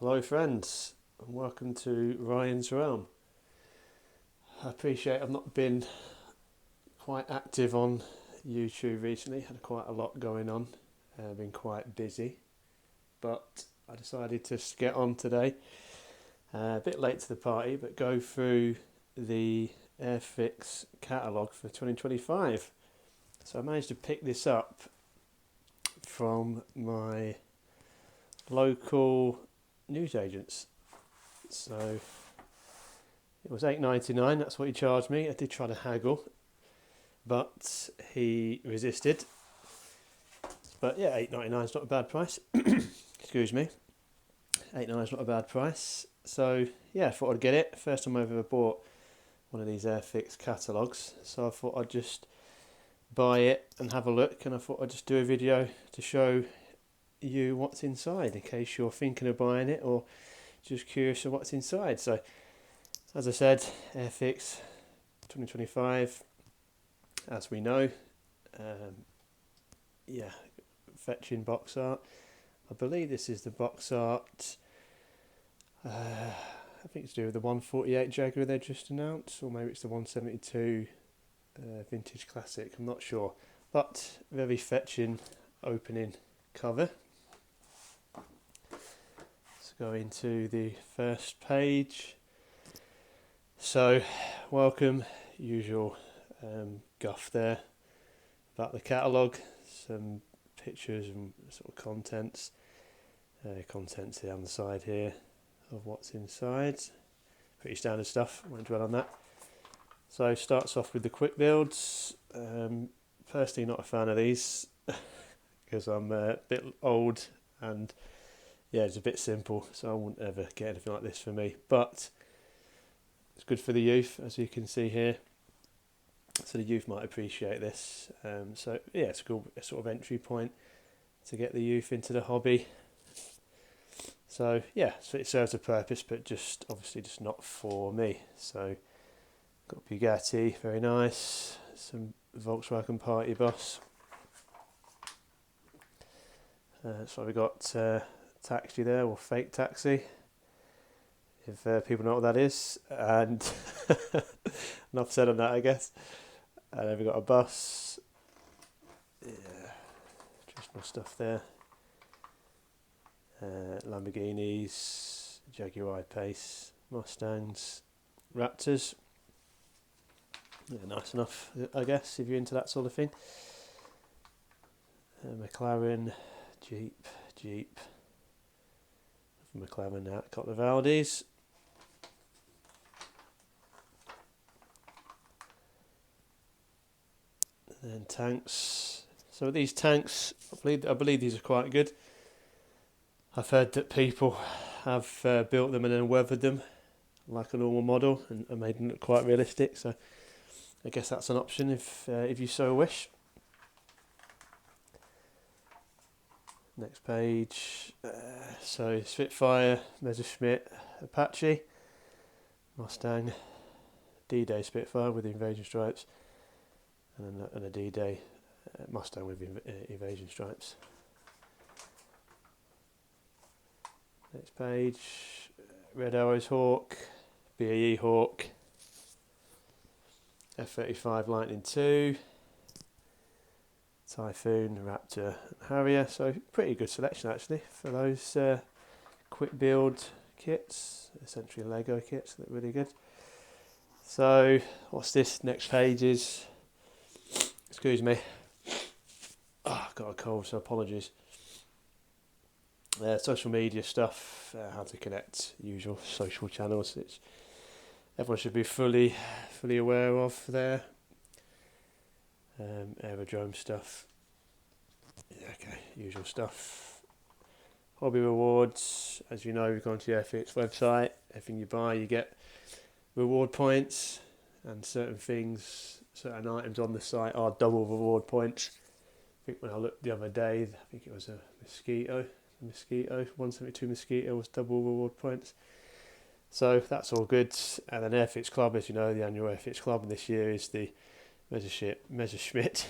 Hello friends and welcome to Ryan's Realm. I appreciate I've not been quite active on YouTube recently, had quite a lot going on, been quite busy, but I decided to get on today, a bit late to the party, but go through the Airfix Catalogue for 2025. So I managed to pick this up from my local newsagents. So it was $8.99, that's what he charged me. I did try to haggle, but he resisted. But yeah, $8.99 is not a bad price. Excuse me. $8.99 is not a bad price. So yeah, I thought I'd get it. First time I've ever bought one of these Airfix catalogues. So I thought I'd just buy it and have a look, and I thought I'd just do a video to show you what's inside in case you're thinking of buying it or just curious of what's inside. So as I said, Airfix 2025, as we know, fetching box art. I believe this is the box art, I think it's to do with the 148 Jaguar they just announced, or maybe it's the 172 Vintage Classic, I'm not sure, but very fetching opening cover. Let's go into the first page. So welcome, usual guff there about the catalogue, some pictures and sort of contents here on the side here of what's inside. Pretty standard stuff, won't dwell on that. So starts off with the quick builds. Personally not a fan of these because I'm a bit old and yeah, it's a bit simple, so I wouldn't ever get anything like this for me, but it's good for the youth, as you can see here, so the youth might appreciate this. So yeah, it's a good sort of entry point to get the youth into the hobby. So yeah, so it serves a purpose, but just obviously just not for me. So got Bugatti, very nice, some Volkswagen Party Bus. So we got taxi there, or fake taxi, if people know what that is, and enough said on that, I guess. And then we got a bus, yeah, traditional stuff there, Lamborghinis, Jaguar I-Pace, Mustangs, Raptors, yeah, nice enough, I guess, if you're into that sort of thing. McLaren, Jeep, McLaren now, got the Valdis. And then tanks. So these tanks, I believe these are quite good. I've heard that people have built them and then weathered them like a normal model and made them look quite realistic. So I guess that's an option if you so wish. Next page. So Spitfire, Messerschmitt, Apache, Mustang, D-Day Spitfire with the invasion stripes, and a D-Day Mustang with invasion stripes. Next page, Red Arrows Hawk, BAE Hawk, F-35 Lightning II, Typhoon, Raptor and Harrier. So pretty good selection actually for those quick build kits, essentially Lego kits, that really good. So what's this? Next page is, excuse me, I've got a cold, so apologies. Social media stuff, how to connect, usual social channels, which everyone should be fully aware of there. Aerodrome stuff, yeah, okay, usual stuff. Hobby rewards, as you know, we've gone to the Airfix website. Everything you buy, you get reward points, and certain items on the site are double reward points. I think when I looked the other day, I think it was a Mosquito 172 Mosquito was double reward points. So that's all good. And then Airfix Club, as you know, the annual Airfix Club, and this year is the Messerschmitt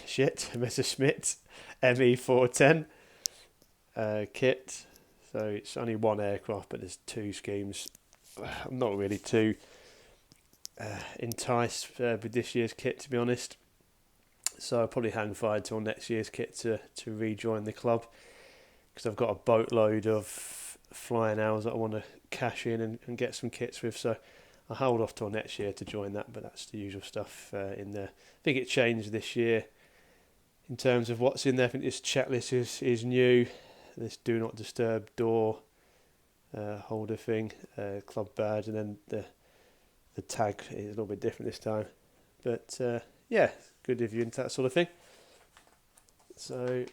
ME410 kit. So it's only one aircraft, but there's two schemes. I'm not really too enticed with this year's kit, to be honest. So I'll probably hang fire till next year's kit to rejoin the club, because I've got a boatload of flying hours that I want to cash in and get some kits with. So I'll hold off till next year to join that, but that's the usual stuff in there. I think it changed this year in terms of what's in there. I think this checklist is new. This do not disturb door holder thing, club badge, and then the tag is a little bit different this time. But yeah, good if you're into that sort of thing. So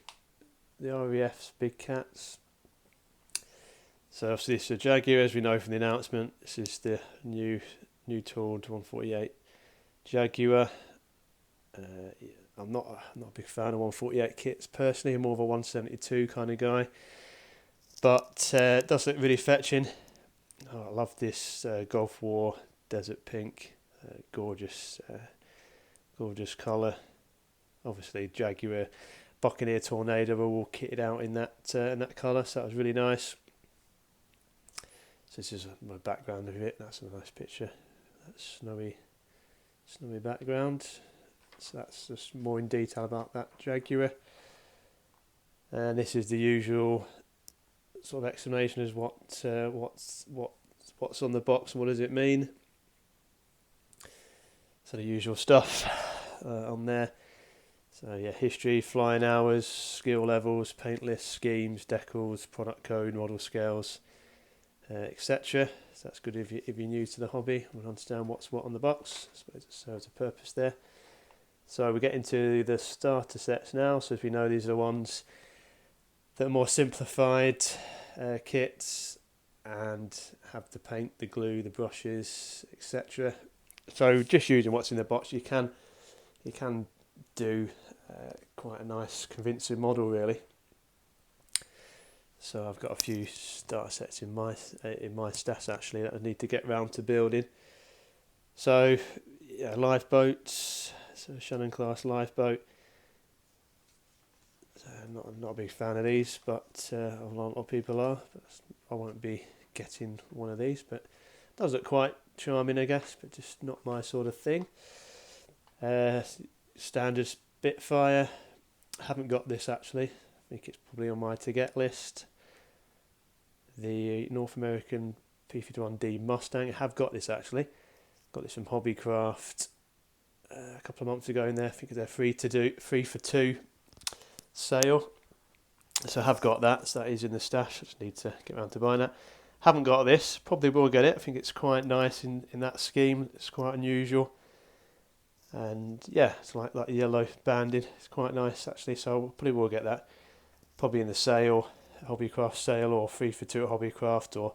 the RAF's Big Cats. So obviously this is a Jaguar, as we know from the announcement. This is the new tooled 148 Jaguar. I'm not a big fan of 148 kits personally. I'm more of a 172 kind of guy. But it does look really fetching. Oh, I love this Gulf War desert pink, gorgeous colour. Obviously Jaguar Buccaneer Tornado are all kitted out in that colour, so that was really nice. So this is my background of it. That's a nice picture. That snowy background. So that's just more in detail about that Jaguar. And this is the usual sort of explanation as what's on the box and what does it mean. So the usual stuff on there. So yeah, history, flying hours, skill levels, paint lists, schemes, decals, product code, model scales, etc. So that's good if you're new to the hobby and understand what's what on the box. I suppose it serves a purpose there. So we get into the starter sets now. So as we know, these are the ones that are more simplified kits and have the paint, the glue, the brushes, etc. So just using what's in the box, you can do quite a nice convincing model really. So I've got a few starter sets in my stats actually that I need to get round to building. So yeah, lifeboats. So Shannon class lifeboat. I'm not a big fan of these, but a lot of people are. But I won't be getting one of these, but it does look quite charming, I guess, but just not my sort of thing. Standard Spitfire. Haven't got this actually. I think it's probably on my to get list. The North American P51D Mustang. I have got this actually. Got this from Hobbycraft a couple of months ago in there. I think they're free for two sale. So I have got that. So that is in the stash. I just need to get around to buying that. Haven't got this. Probably will get it. I think it's quite nice in that scheme. It's quite unusual. And yeah, it's like yellow banded. It's quite nice actually. So probably will get that. Probably in the sale, Hobbycraft sale, or 3 for 2 at Hobbycraft, or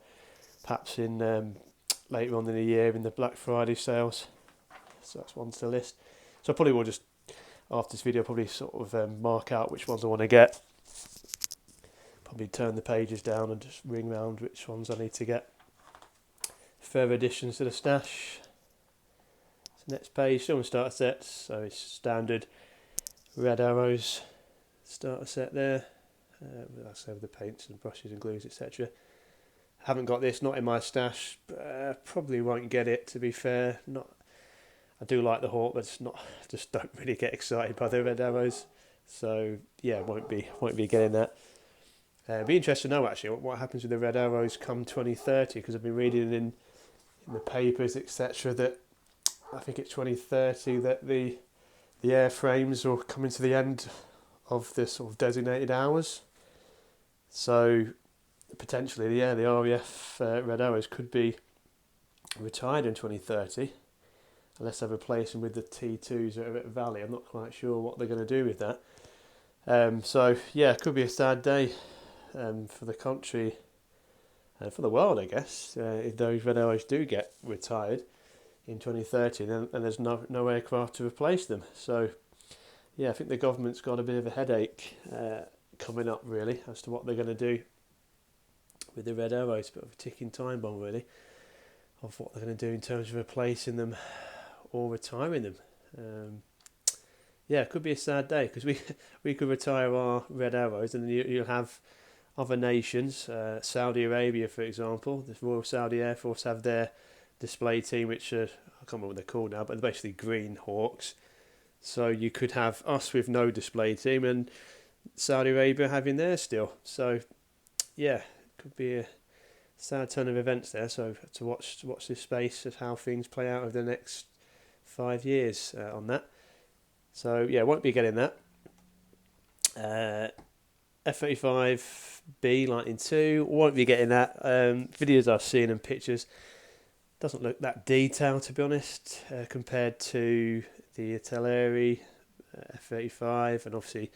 perhaps in later on in the year in the Black Friday sales. So that's one to the list. So I probably will just, after this video, probably sort of mark out which ones I want to get. Probably turn the pages down and just ring round which ones I need to get. Further additions to the stash. So next page, still on starter sets. So it's standard Red Arrows starter set there. That's over the paints and brushes and glues, etc. Haven't got this, not in my stash. Probably won't get it, to be fair. I do like the Hawk, but just don't really get excited by the Red Arrows. So yeah, won't be getting that. Be interested to know actually what happens with the Red Arrows come 2030, because I've been reading in the papers, etc. that I think it's 2030 that the airframes will come into the end of the sort of designated hours. So potentially, yeah, the RAF Red Arrows could be retired in 2030, unless they replace them with the T2s that are at Valley. I'm not quite sure what they're going to do with that. So yeah, it could be a sad day for the country and for the world, I guess, if those Red Arrows do get retired in 2030, and there's no aircraft to replace them. So yeah, I think the government's got a bit of a headache coming up really as to what they're going to do with the Red Arrows. Bit of a ticking time bomb really of what they're going to do in terms of replacing them or retiring them. Yeah, it could be a sad day, because we could retire our Red Arrows, and then you'll have other nations, Saudi Arabia for example, the Royal Saudi Air Force have their display team, which are, I can't remember what they're called now, but they're basically green hawks. So you could have us with no display team and Saudi Arabia having theirs still. So yeah, could be a sad turn of events there. So to watch this space of how things play out over the next 5 years on that. So yeah, won't be getting that. F-35B Lightning II, won't be getting that. Videos I've seen and pictures, doesn't look that detailed to be honest, compared to the Italeri F-35, and obviously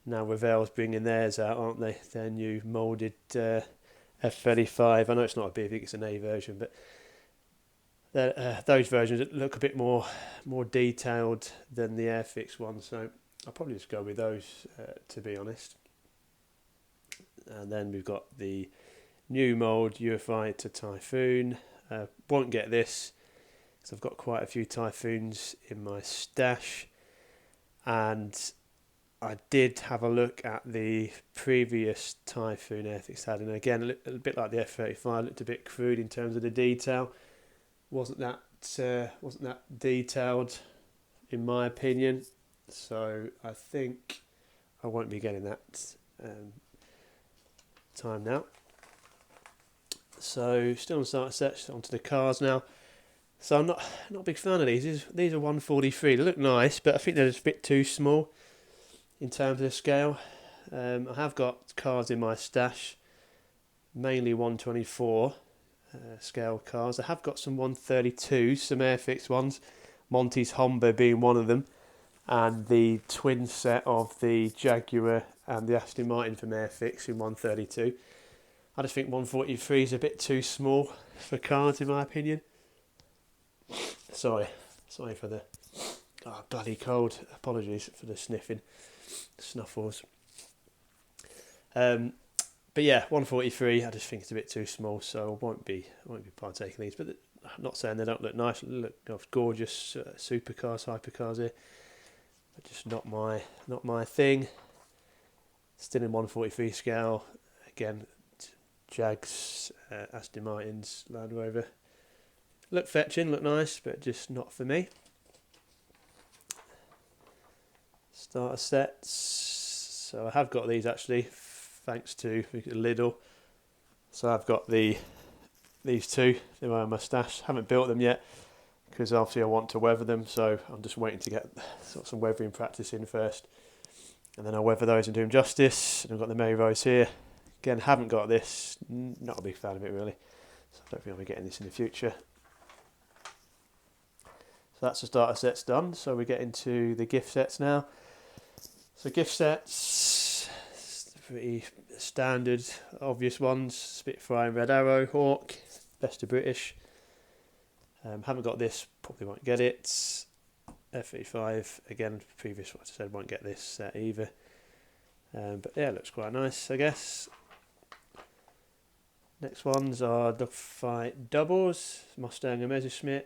now Revell's bringing theirs out, aren't they? Their new moulded F-35. I know it's not a B, I think it's an A version, but those versions look a bit more detailed than the Airfix one, so I'll probably just go with those to be honest. And then we've got the new mould Eurofighter Typhoon. Won't get this because I've got quite a few Typhoons in my stash, and I did have a look at the previous Typhoon Airfix had, and again a bit like the F-35, looked a bit crude in terms of the detail. Wasn't that detailed in my opinion, so I think I won't be getting that time now. So still on starter sets, onto the cars now. So I'm not a big fan of these. These are 143. They look nice, but I think they're just a bit too small in terms of the scale. I have got cars in my stash, mainly 124 scale cars. I have got some 132s, some Airfix ones, Monty's Humber being one of them, and the twin set of the Jaguar and the Aston Martin from Airfix in 132. I just think 143 is a bit too small for cars in my opinion. Sorry for the bloody cold. Apologies for the snuffles. But yeah, 143. I just think it's a bit too small, so I won't be partaking these. But I'm not saying they don't look nice. They look gorgeous supercars, hypercars here, but just not my thing. Still in 143 scale. Again, Jags, Aston Martins, Land Rover. Look fetching, look nice, but just not for me. Starter sets. So I have got these actually, thanks to Lidl. So I've got these two. They're in my stash. Haven't built them yet because obviously I want to weather them. So I'm just waiting to get some weathering practice in first, and then I'll weather those and do them justice. And I've got the Mary Rose here. Again, haven't got this. Not a big fan of it really. So I don't think I'll be getting this in the future. So that's the starter sets done. So we get into the gift sets now. So gift sets, pretty standard, obvious ones. Spitfire and Red Arrow, Hawk, Best of British. Haven't got this, probably won't get it. F-35, again, previous what I said, won't get this set either. But yeah, looks quite nice, I guess. Next ones are Dogfight Doubles, Mustang and Messerschmitt,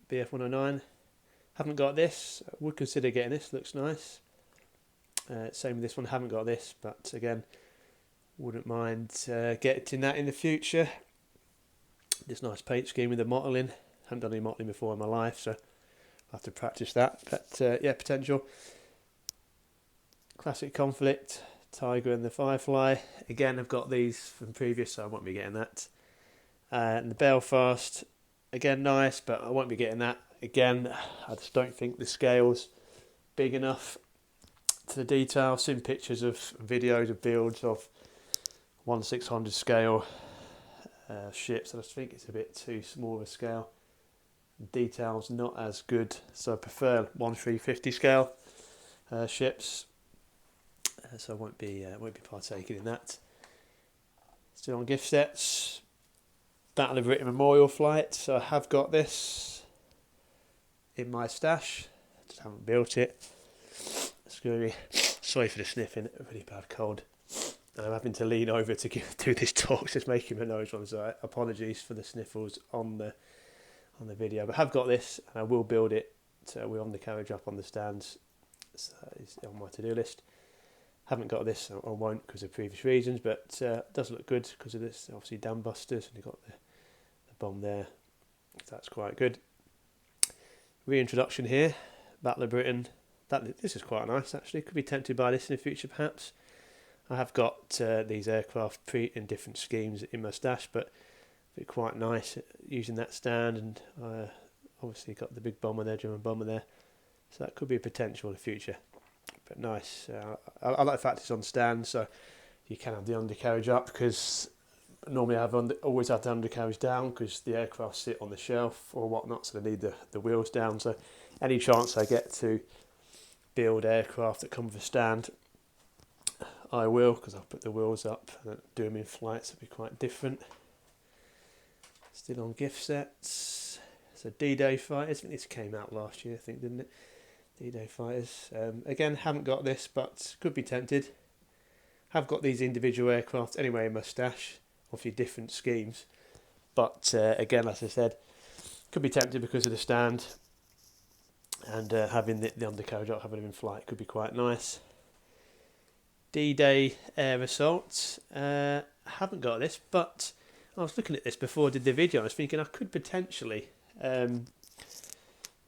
BF109. Haven't got this, would consider getting this, looks nice. Same with this one, haven't got this, but again, wouldn't mind getting that in the future. This nice paint scheme with the mottling. Haven't done any mottling before in my life, so I'll have to practice that. But yeah, potential. Classic Conflict, Tiger and the Firefly. Again, I've got these from previous, so I won't be getting that. And the Belfast, again nice, but I won't be getting that. Again, I just don't think the scale's big enough to the detail. I've seen pictures of videos of builds of 1/600 scale ships. I just think it's a bit too small of a scale. Detail's not as good, so I prefer 1/350 scale ships. So I won't be partaking in that. Still on gift sets. Battle of Britain Memorial Flight. So I have got this in my stash. Just haven't built it. Sorry for the sniffing. A really bad cold. And I'm having to lean over to do this talk. It's just making my nose run. So apologies for the sniffles on the video. But I have got this, and I will build it. So we're on the carriage up on the stands. So it's on my to-do list. Haven't got this, I won't because of previous reasons, but it does look good because of this. Obviously dam busters, and you've got the bomb there. That's quite good. Reintroduction here, Battle of Britain. This is quite nice actually. Could be tempted by this in the future perhaps. I have got these aircraft in different schemes in my stash, but it'd be quite nice using that stand, and obviously got the big bomber there, German bomber there, so that could be a potential in the future. But nice. I like the fact it's on stand, so you can have the undercarriage up, because normally I've always had the undercarriage down because the aircraft sit on the shelf or whatnot, so they need the wheels down. So any chance I get to build aircraft that come with a stand, I will, because I'll put the wheels up and do them in flight, so it'll be quite different. Still on gift sets. So D-Day fighters, I think this came out last year, I think, didn't it? D-Day fighters. Again, haven't got this, but could be tempted. Have got these individual aircraft anyway in my stash, obviously different schemes. But again, as I said, could be tempted because of the stand, and having the undercarriage up, having them in flight could be quite nice. D-Day air assault. Haven't got this, but I was looking at this before I did the video. I was thinking I could potentially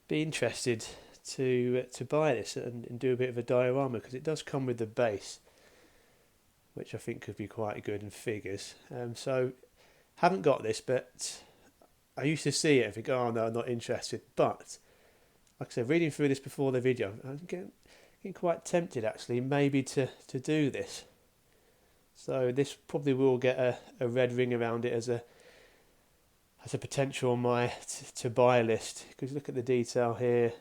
be interested to buy this and do a bit of a diorama, because it does come with the base, which I think could be quite good in figures. So haven't got this, but I used to see it and think, oh no, I'm not interested. But like I said, reading through this before the video, I'm getting quite tempted actually, maybe to do this. So this probably will get a red ring around it as a potential on my to buy list, because look at the detail here,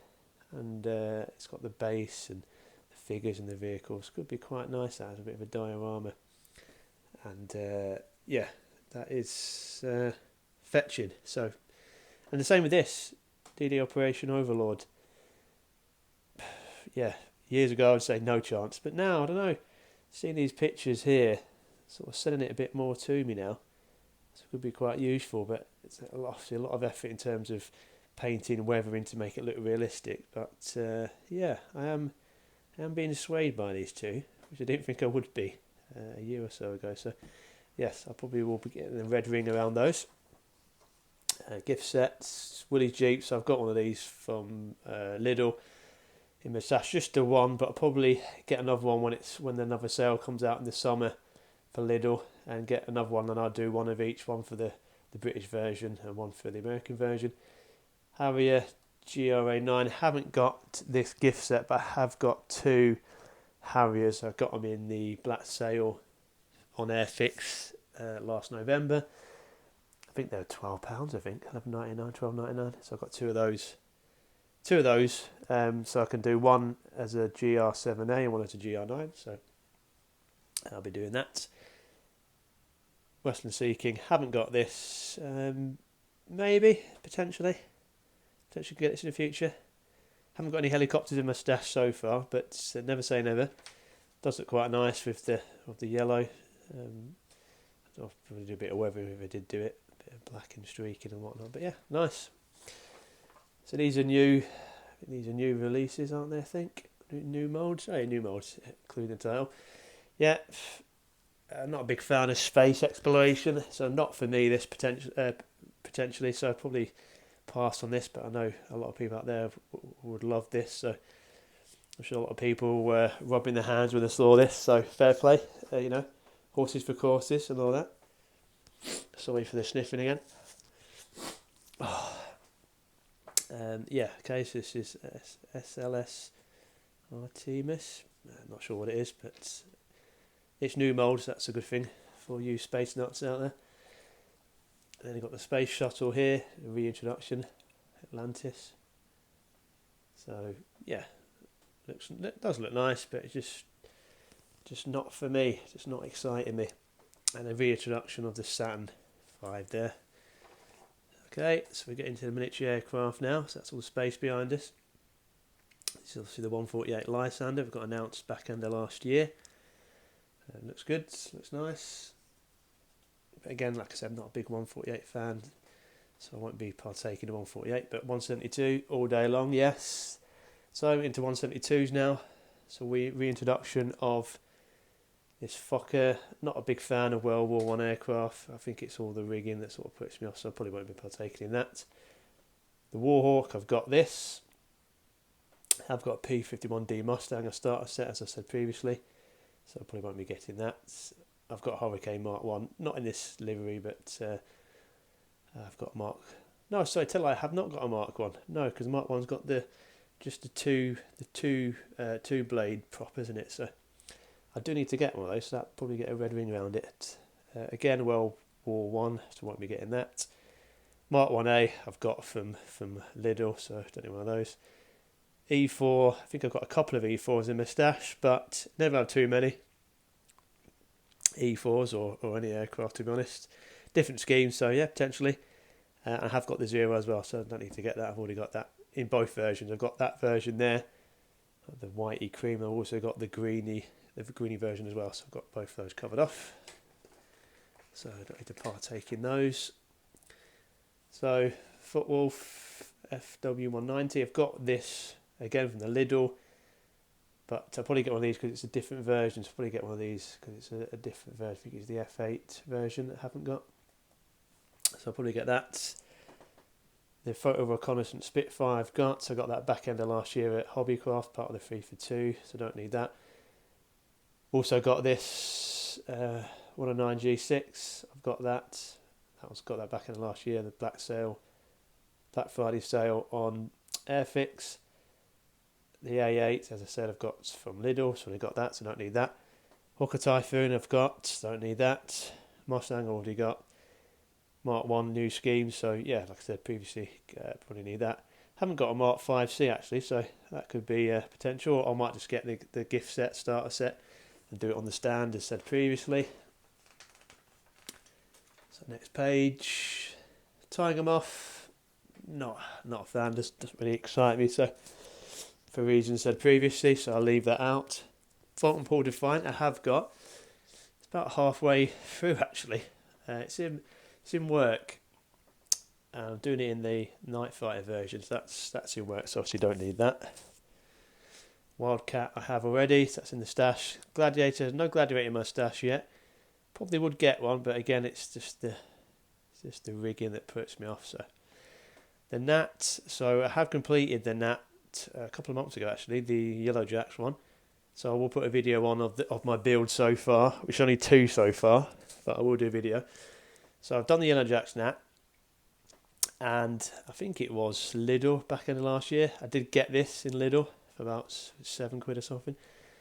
and it's got the base and the figures and the vehicles. Could be quite nice as a bit of a diorama. And yeah, that is fetching. So, and the same with this DD Operation Overlord. Yeah, years ago I would say no chance, but now I don't know. Seeing these pictures here, sort of selling it a bit more to me now. So it could be quite useful, but it's obviously a lot of effort in terms of painting and weathering to make it look realistic. But yeah, I am being swayed by these two, which I didn't think I would be a year or so ago. So yes, I probably will be getting a red ring around those. Gift sets, Willys Jeeps. I've got one of these from Lidl in my stash, just the one, but I'll probably get another one when another sale comes out in the summer for Lidl, and get another one, and I'll do one of each, one for the British version and one for the American version. Harrier GRA9, haven't got this gift set, but I have got two Harriers. I got them in the black sale on Airfix last November. I think they were £12, I think, £11.99, £12.99. So I've got two of those. So I can do one as a GR7A and one as a GR9. So I'll be doing that. Western Sea King, haven't got this. Maybe, potentially get this in the future. Haven't got any helicopters in my stash so far, but never say never. Does look quite nice with the yellow. I'll probably do a bit of weathering if I did do it. A bit of black and streaking and whatnot. But yeah, nice. So these are new releases, aren't they? I think new molds. Oh, yeah, new molds, including the title. Yeah, I'm not a big fan of space exploration, so not for me this potentially. So I'd probably pass on this, but I know a lot of people out there would love this. So I'm sure a lot of people were rubbing their hands when they saw this. So fair play, horses for courses and all that. Sorry for the sniffing again. Oh. Yeah, okay, so this is SLS Artemis. I'm not sure what it is, but it's new molds, that's a good thing for you space nuts out there. And then you've got the space shuttle here, reintroduction, Atlantis. So yeah, it does look nice, but it's just not for me, just not exciting me. And a reintroduction of the Saturn V there. Okay, so we get into the miniature aircraft now, so that's all the space behind us. This is obviously the 148 Lysander, we've got announced back end of last year. Looks good, looks nice. But again, like I said, I'm not a big 148 fan, so I won't be partaking of 148, but 172 all day long, yes. So into 172s now, so reintroduction of This Fokker, not a big fan of World War One aircraft. I think it's all the rigging that sort of puts me off, so I probably won't be partaking in that. The Warhawk, I've got this. I've got a P-51D Mustang, a starter set, as I said previously, so I probably won't be getting that. I've got a Hurricane Mark 1, not in this livery, but I've got a Mark... No, sorry, tell you, I have not got a Mark 1. No, because Mark 1's got just the two blade prop, isn't it? So I do need to get one of those, so that'll probably get a red ring around it. Again, World War 1, so I won't be getting that. Mark 1A I've got from Lidl, so I don't need one of those. E4, I think I've got a couple of E4s in my stash, but never have too many E4s or any aircraft, to be honest. Different schemes, so yeah, potentially. I have got the Zero as well, so I don't need to get that. I've already got that in both versions. I've got that version there, the whitey cream. I've also got the greeny version as well, so I've got both of those covered off. So I don't need to partake in those. So Footwolf FW190, I've got this again from the Lidl, but I'll probably get one of these because it's a different version. So I'll probably get one of these because it's a different version. I think it's the F8 version that I haven't got. So I'll probably get that. The Photo Reconnaissance Spitfire I've got. So I got that back end of last year at Hobbycraft, part of the 3 for 2, so I don't need that. Also got this 109 G6. I've got that. Got that back end of last year, the Black Friday sale on Airfix. The A8, as I said, I've got from Lidl, so I got that, so I don't need that. Hawker Typhoon I've got, don't need that. Mustang already got. Mark 1 new scheme, so yeah, like I said previously, probably need that. Haven't got a Mark 5C actually, so that could be potential. Or I might just get the gift set, starter set, and do it on the stand as said previously. So next page, Tiger Moth, not a fan, doesn't really excite me, so for reasons said previously, so I'll leave that out. Fulton Pool Defiant I have got. It's about halfway through actually. It's in work. I'm doing it in the Night Fighter version, so that's in work, so obviously don't need that. Wildcat I have already, so that's in the stash. Gladiator, no Gladiator in my stash yet. Probably would get one, but again, it's just the rigging that puts me off. So the Nat, so I have completed the Nat a couple of months ago actually, the Yellow Jacks one. So I will put a video on of my build so far, which only 2 so far, but I will do a video. So I've done the Yellow Jacks Nat, and I think it was Lidl back in the last year. I did get this in Lidl for about £7 or something.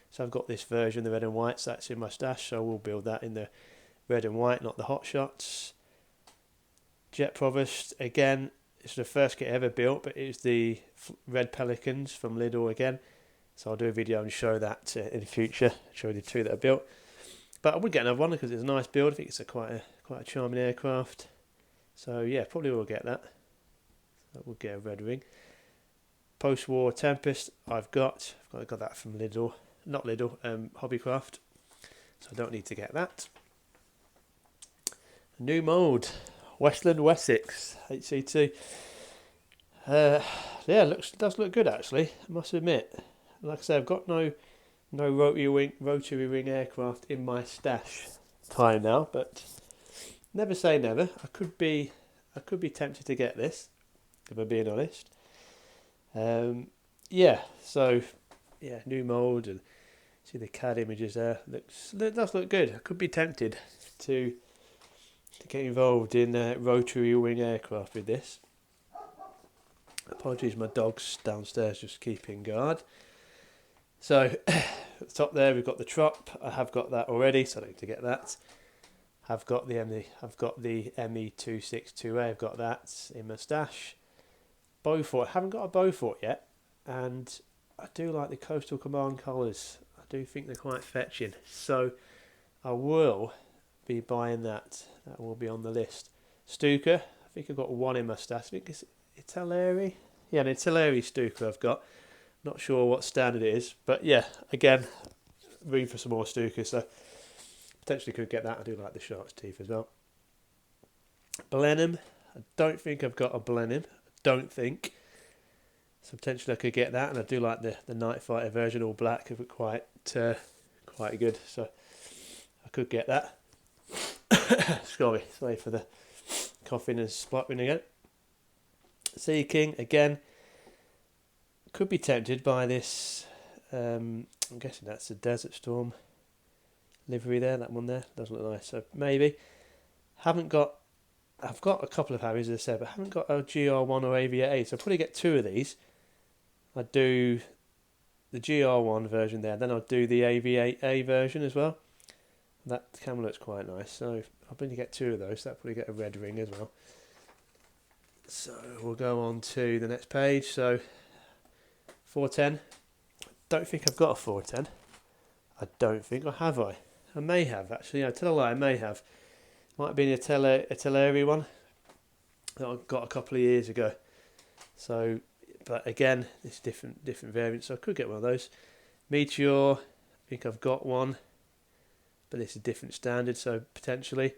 So I've got this version, the red and white, so that's in my stash, so we'll build that in the red and white, not the hot shots. Jet Provost, again, it's the first kit ever built, but it's the red Pelicans from Lidl again. So I'll do a video and show that in the future, show you the 2 that I built. But I would get another one because it's a nice build. I think it's quite a charming aircraft. So yeah, probably will get that. So we'll get a red ring. Post-war Tempest I've got that from Lidl. Not Lidl, Hobbycraft, so I don't need to get that. New mould, Westland Wessex HC2. Yeah, does look good actually, I must admit. Like I said, I've got no rotary wing aircraft in my stash time now, but never say never. I could be tempted to get this, if I'm being honest. Yeah, so yeah, new mould, and see the CAD images there. It does look good. I could be tempted to get involved in rotary wing aircraft with this. Apologies, my dog's downstairs just keeping guard. So at the top there we've got the Trop. I have got that already, so I don't need to get that. I've got the ME262A. I've got that in my stash. Beaufort. I haven't got a Beaufort yet, and I do like the Coastal Command colours. I do think they're quite fetching, so I will be buying that. That will be on the list. Stuka, I think I've got one in my stash. I think it's Italeri. Yeah, an Italeri Stuka I've got. Not sure what standard it is, but yeah, again, room for some more Stuka, so potentially could get that. I do like the shark's teeth as well. Blenheim, I don't think I've got a Blenheim. Don't think. So potentially I could get that, and I do like the Night Fighter version, all black, quite good. So could get that. Sorry for the coughing and spluttering again. Sea King, again, could be tempted by this. I'm guessing that's a Desert Storm livery there, that one there. Doesn't look nice, so maybe. I've got a couple of Harrys, as I said, but I haven't got a GR1 or AV8A, so I'll probably get two of these. I'd do the GR1 version there, then I'll do the AV8A version as well. That camera looks quite nice, so I'll probably get two of those. That'll probably get a red ring as well. So we'll go on to the next page. So 410. Don't think I've got a 410. I don't think, or have I? I may have actually. I tell a lie, I may have. Might have been a Teleri one that I got a couple of years ago. So, but again, it's different variants. So I could get one of those. Meteor, I think I've got one, but it's a different standard. So potentially,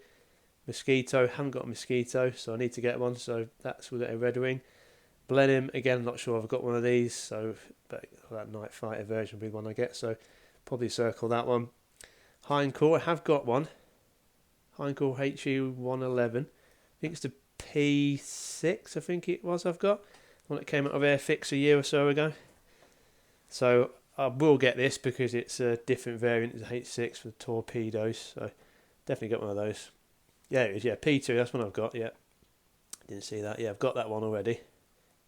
Mosquito, haven't got a Mosquito, so I need to get one. So we'll get a red ring. Blenheim, again, not sure I've got one of these. So, but that Night Fighter version will be one I get. So probably circle that one. Hindcore, I have got one. Hindcore HE111. I think it's the P6, I think it was I've got. One that came out of Airfix a year or so ago. So I will get this because it's a different variant. It's a H6 for torpedoes. So definitely get one of those. Yeah, it is. Yeah, P2, that's one I've got. Yeah. Didn't see that. Yeah, I've got that one already.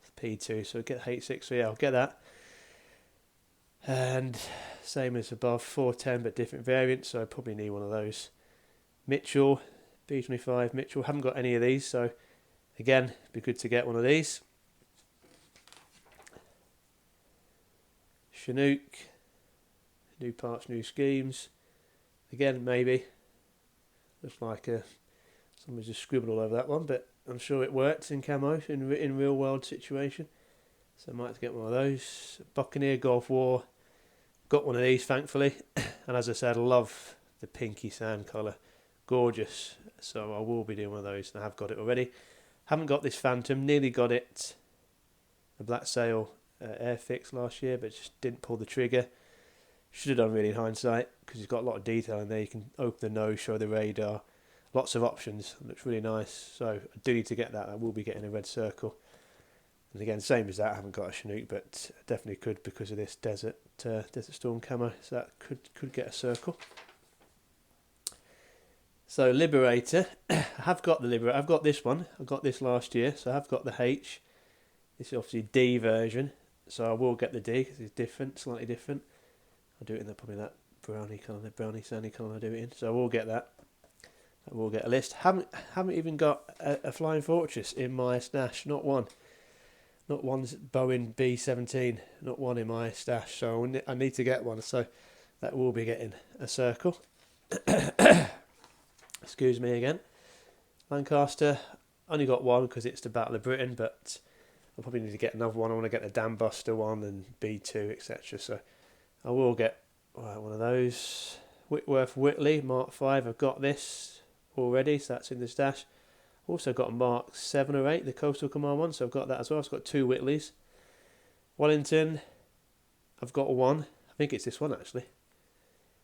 It's P2, so get H6. So yeah, I'll get that. And same as above, 410 but different variants, so I probably need one of those. Mitchell, B25 Mitchell, haven't got any of these, so again, be good to get one of these. Chinook, new parts, new schemes. Again, maybe. Looks like somebody's just scribbled all over that one, but I'm sure it works in camo, in real world situation. So I might have to get one of those. Buccaneer Gulf War. Got one of these, thankfully. And as I said, I love the pinky sand colour. Gorgeous. So I will be doing one of those. And I have got it already. Haven't got this Phantom. Nearly got it. The Black Sail Airfix last year, but just didn't pull the trigger. Should have done really in hindsight, because it's got a lot of detail in there. You can open the nose, show the radar. Lots of options. It looks really nice. So I do need to get that. I will be getting a red circle. And again, same as that, I haven't got a Chinook, but definitely could because of this Desert Storm camo. So that could get a circle. So Liberator, I have got the Liberator. I've got this one. I got this last year, so I have got the H. This is obviously D version, so I will get the D because it's different, slightly different. I'll do it in probably that brownie colour, the brownie sandy colour I do it in. So I will get that. I will get a list. Haven't even got a Flying Fortress in my stash. Not one. Not one's Boeing B-17, not one in my stash, so I need to get one, so that will be getting a circle. Excuse me again. Lancaster, only got one because it's the Battle of Britain, but I probably need to get another one. I want to get the Dam Buster one and B2, etc. So I will get one of those. Whitworth Whitley, Mark 5, I've got this already, so that's in the stash. Also got a Mark 7 or 8, the Coastal Command one, so I've got that as well. I've got two Whitleys. Wellington, I've got one. I think it's this one actually.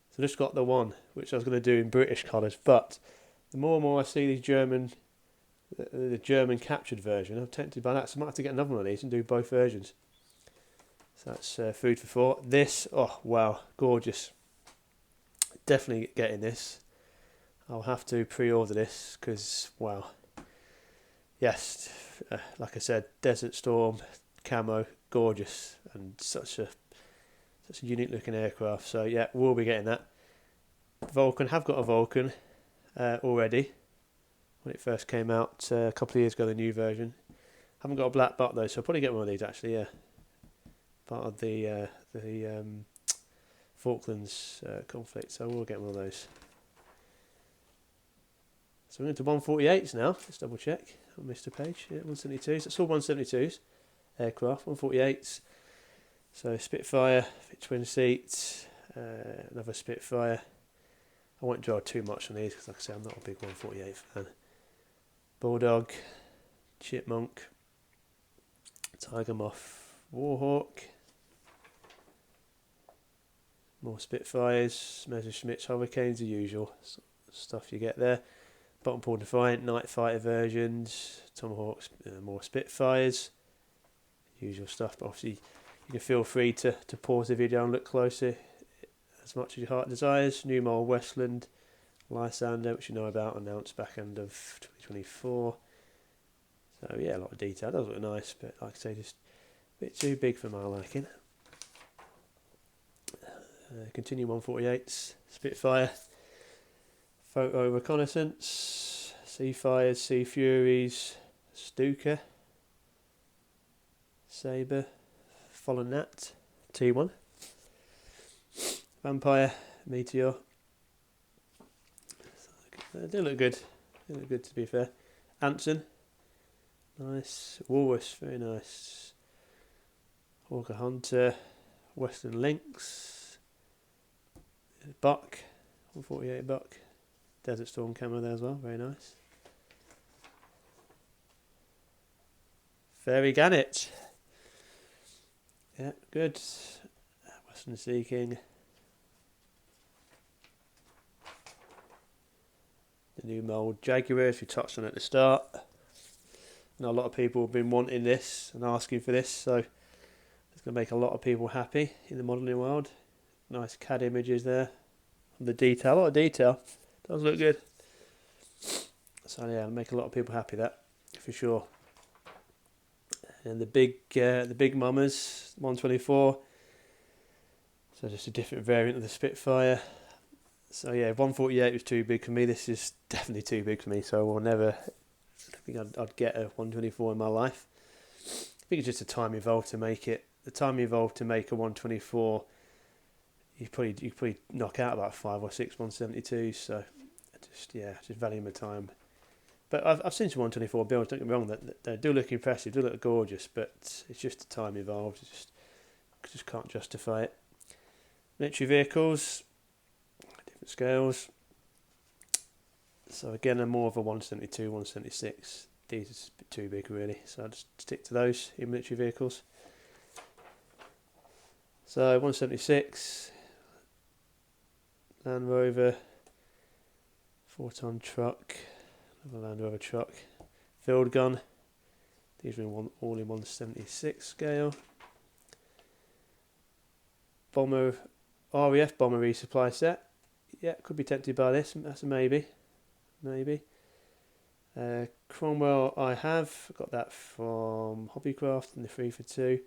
So I just got the one, which I was going to do in British colours. But the more and more I see these the German captured version, I'm tempted by that. So I might have to get another one of these and do both versions. So that's food for thought. This, oh wow, gorgeous. Definitely getting this. I'll have to pre-order this because, wow. Yes, like I said, Desert Storm, camo, gorgeous, and such a unique looking aircraft. So yeah, we'll be getting that. Vulcan, have got a Vulcan already. When it first came out a couple of years ago, the new version. Haven't got a black butt though, so I'll probably get one of these actually. Yeah, part of the Falklands conflict. So we'll get one of those. So we're into 148s now. Let's double check. I missed a page. Yeah, 172s. That's all 172s. Aircraft, 148s. So Spitfire, twin seats, another Spitfire. I won't draw too much on these because, like I say, I'm not a big 148 fan. Bulldog, Chipmunk, Tiger Moth, Warhawk, More Spitfires, Messerschmitts, Hurricanes, the usual stuff you get there. Bottom Paw Defiant, Night Fighter versions, Tomahawks, more Spitfires, usual stuff. But obviously, you can feel free to pause the video and look closer as much as your heart desires. New Mole Westland, Lysander, which you know about, announced back end of 2024. So yeah, a lot of detail. Does look nice, but like I say, just a bit too big for my liking. Continue 148s, Spitfire, Photo Reconnaissance, Sea Fires, Sea Furies, Stuka, Sabre, Fallen Nat, T1, Vampire, Meteor. They look good. They look good, to be fair. Anson, nice. Walrus, very nice. Hawker Hunter, Western Lynx, Buck, 148 Buck, Desert Storm camo there as well, very nice. Fairy Gannet, yeah, good. Western Sea King. The new mould Jaguars we touched on at the start. I know a lot of people have been wanting this and asking for this, so it's going to make a lot of people happy in the modelling world. Nice CAD images there. The detail, a lot of detail. Does look good. So yeah, it'll make a lot of people happy, that for sure. And the big mummers, 124. So just a different variant of the Spitfire. So yeah, 148 was too big for me. This is definitely too big for me. So I don't think I'd get a 124 in my life. I think it's just the time involved to make it. The time involved to make a 124, you probably knock out about 5 or 6 172s. So just value my time. But I've seen some 124 builds. Don't get me wrong, they do look impressive, do look gorgeous, but it's just the time involved. Just can't justify it. Military vehicles, different scales. So again, I'm more of a 172, 176. These are a bit too big really, so I'll just stick to those in military vehicles. So 176, Land Rover, 4-ton truck, another Land Rover truck, field gun. These are all in 176 scale. Bomber, RAF bomber resupply set. Yeah, could be tempted by this. That's a maybe. Cromwell, I have got that from Hobbycraft in the 3 for 2.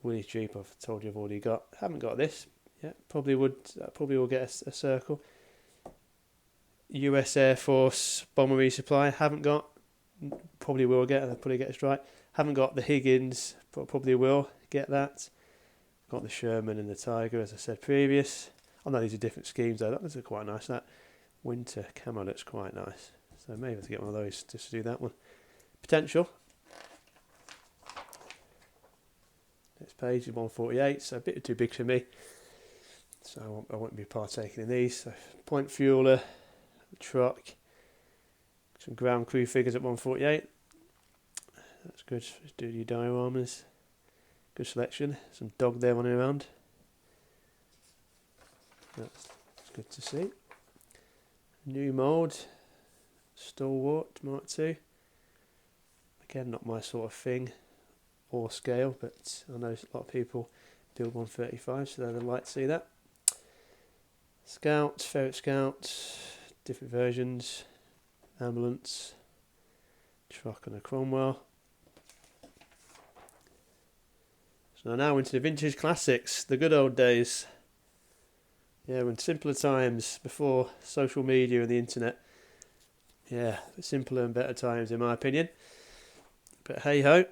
Willie's Jeep, I've told you I've already got. Haven't got this. Yeah, probably will get a circle. US Air Force bomber resupply. Haven't got. Probably will get. I'll probably get a strike. Haven't got the Higgins. Probably will get that. Got the Sherman and the Tiger, as I said previous. I know these are different schemes though. Those are quite nice. That winter camo looks quite nice. So maybe I have to get one of those just to do that one. Potential. Next page is 148, so a bit too big for me. So I won't be partaking in these. So point fueler, truck, some ground crew figures at 148. That's good. Let's do your dioramas. Good selection. Some dog there running around. That's good to see. New mould, Stalwart Mark II. Again, not my sort of thing or scale, but I know a lot of people build 135, so they'd like to see that. Scout, Ferret Scout, different versions. Ambulance, truck and a Cromwell. So now into the vintage classics, the good old days. Yeah, when simpler times, before social media and the internet. Yeah, simpler and better times in my opinion. But hey ho.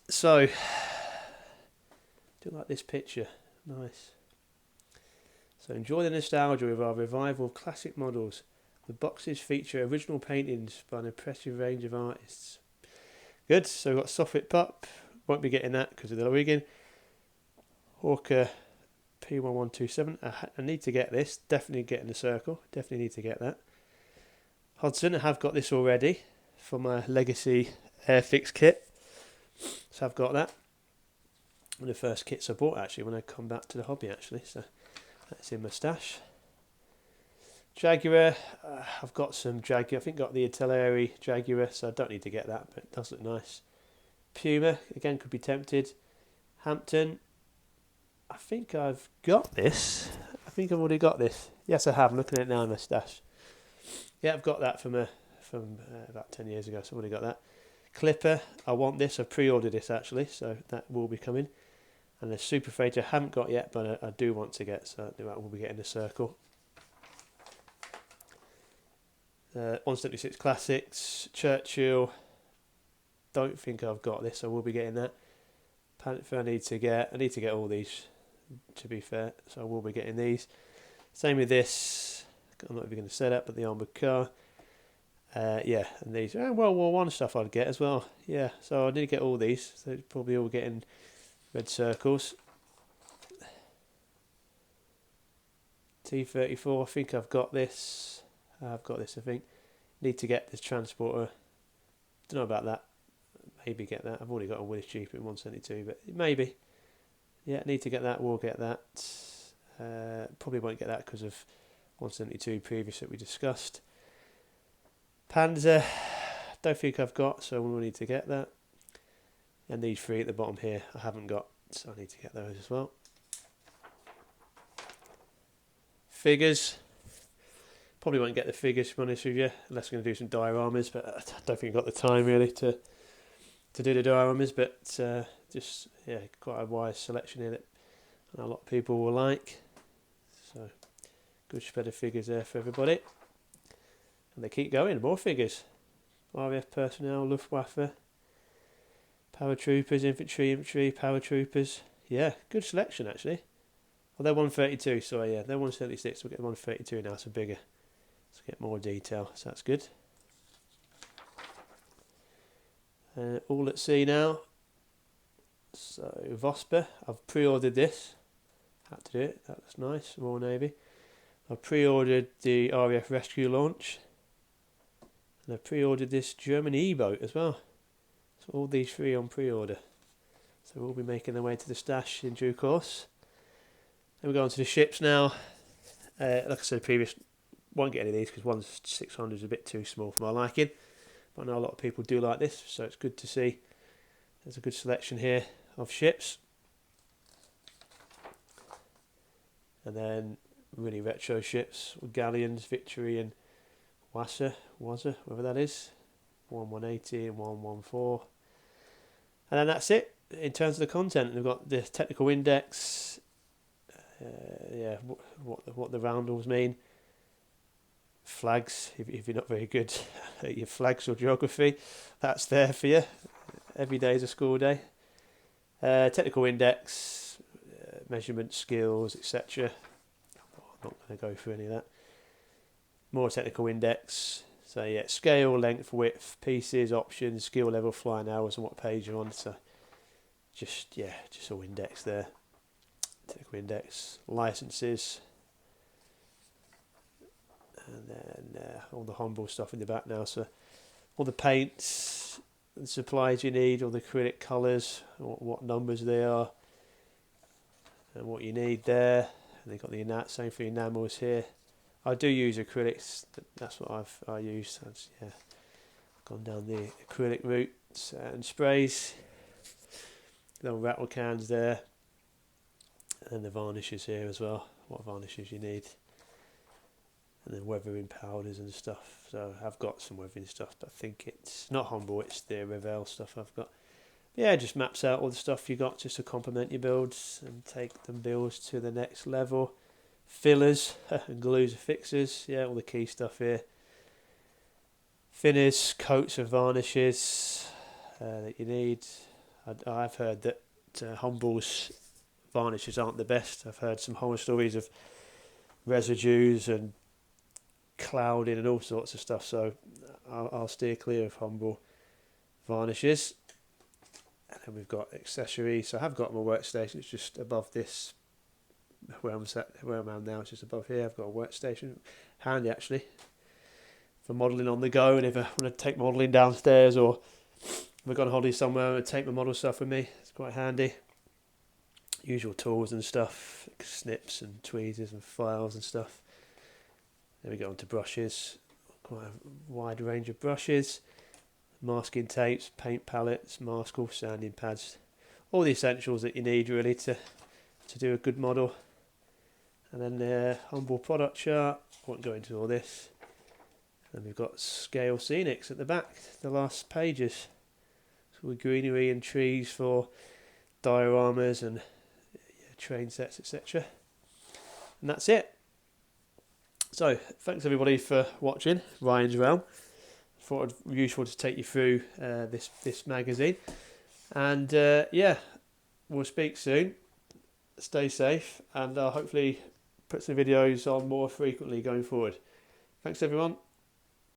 So, do you like this picture? Nice. So enjoy the nostalgia with our revival of classic models. The boxes feature original paintings by an impressive range of artists. Good, so we've got Soffit Pup. Won't be getting that because of the rigging. Hawker P1127. I need to get this. Definitely getting the circle. Definitely need to get that. Hudson, I have got this already for my Legacy Airfix kit. So I've got that. One of the first kits I bought actually when I come back to the hobby actually. So That's in my stash. Jaguar, I've got some Jaguar. I think got the Italeri Jaguar, so I don't need to get that, but it does look nice. Puma, again, could be tempted. Hampton, I think I've got this. I think I've already got this. Yes, I have. I'm looking at it now in my stash. Yeah, I've got that from about 10 years ago, so I've already got that. Clipper, I want this. I've pre-ordered this actually, so that will be coming. And the Super Freighter I haven't got yet, but I do want to get, so that will be getting the Circle. 176 Classics, Churchill, don't think I've got this, I will be getting that. Panther I need to get all these, to be fair, so I will be getting these. Same with this, I'm not even going to say that, but the armoured car. Yeah, and these, World War One stuff I'd get as well. Yeah, so I need to get all these, so probably all getting red circles. T-34, I think I've got this. I think. Need to get this transporter. Don't know about that. Maybe get that. I've already got a Willis Jeep in 172, but maybe. Yeah, need to get that. We'll get that. Probably won't get that because of 172 previous that we discussed. Panzer, don't think I've got, so we'll need to get that. And these three at the bottom here, I haven't got, so I need to get those as well. Figures. Probably won't get the figures, to be honest with you, unless I'm going to do some dioramas, but I don't think I've got the time really to do the dioramas, but just, yeah, quite a wide selection here that a lot of people will like. So, good spread of figures there for everybody. And they keep going, more figures. RAF personnel, Luftwaffe, paratroopers, infantry, paratroopers. Yeah, good selection actually. Well, they're 132, so yeah, they're 176, we'll get 132 now, so bigger. Let's get more detail, so that's good. All at sea now. So, Vosper, I've pre-ordered this. Had to do it, that was nice, Royal Navy. I've pre-ordered the RAF Rescue Launch. And I've pre-ordered this German E-boat as well. So all these three on pre-order. So we'll be making their way to the stash in due course. Then we go on to the ships now. Like I said previous, won't get any of these because 1/600 is a bit too small for my liking. But I know a lot of people do like this, so it's good to see. There's a good selection here of ships. And then really retro ships with galleons, Victory and Wasser, whatever that is. 1/180 and 1/14. And then that's it in terms of the content. We've got the technical index, what the roundels mean. Flags, if you're not very good at your flags or geography, that's there for you. Every day is a school day. Technical index, measurement skills, etc. I'm not going to go through any of that. More technical index. So yeah, scale, length, width, pieces, options, skill level, flying hours, and what page you're on. So just all index there. Technical index, licenses. And then all the humble stuff in the back now. So all the paints and supplies you need, all the acrylic colours, what numbers they are, and what you need there. And they've got the same for enamels here. I do use acrylics. That's what I use. Gone down the acrylic route and sprays. Little rattle cans there, and then the varnishes here as well. What varnishes you need. And then weathering powders and stuff. So I've got some weathering stuff, but I think it's not humble, it's the Revell stuff I've got. But yeah, it just maps out all the stuff you got just to complement your builds and take them builds to the next level. Fillers and glues and fixers, yeah, all the key stuff here. Thinners, coats and varnishes that you need. I've heard that Humble's varnishes aren't the best. I've heard some horror stories of residues and clouding and all sorts of stuff, so I'll steer clear of Humble varnishes. And then we've got accessories. So I have got my workstation, it's just above this where I'm at now, it's just above here. I've got a workstation, handy actually for modelling on the go, and if I want to take modelling downstairs, or if I've got a holiday somewhere and take my model stuff with me, it's quite handy. You usual tools and stuff, snips and tweezers and files and stuff. Then we go on to brushes, quite a wide range of brushes, masking tapes, paint palettes, maskers, sanding pads, all the essentials that you need really to do a good model. And then the humble product chart, I won't go into all this. And we've got scale scenics at the back, the last pages. So with greenery and trees for dioramas and train sets, etc. And that's it. So thanks everybody for watching Ryan's Realm. Thought it was useful to take you through this magazine. And yeah, we'll speak soon. Stay safe, and I'll hopefully put some videos on more frequently going forward. Thanks everyone.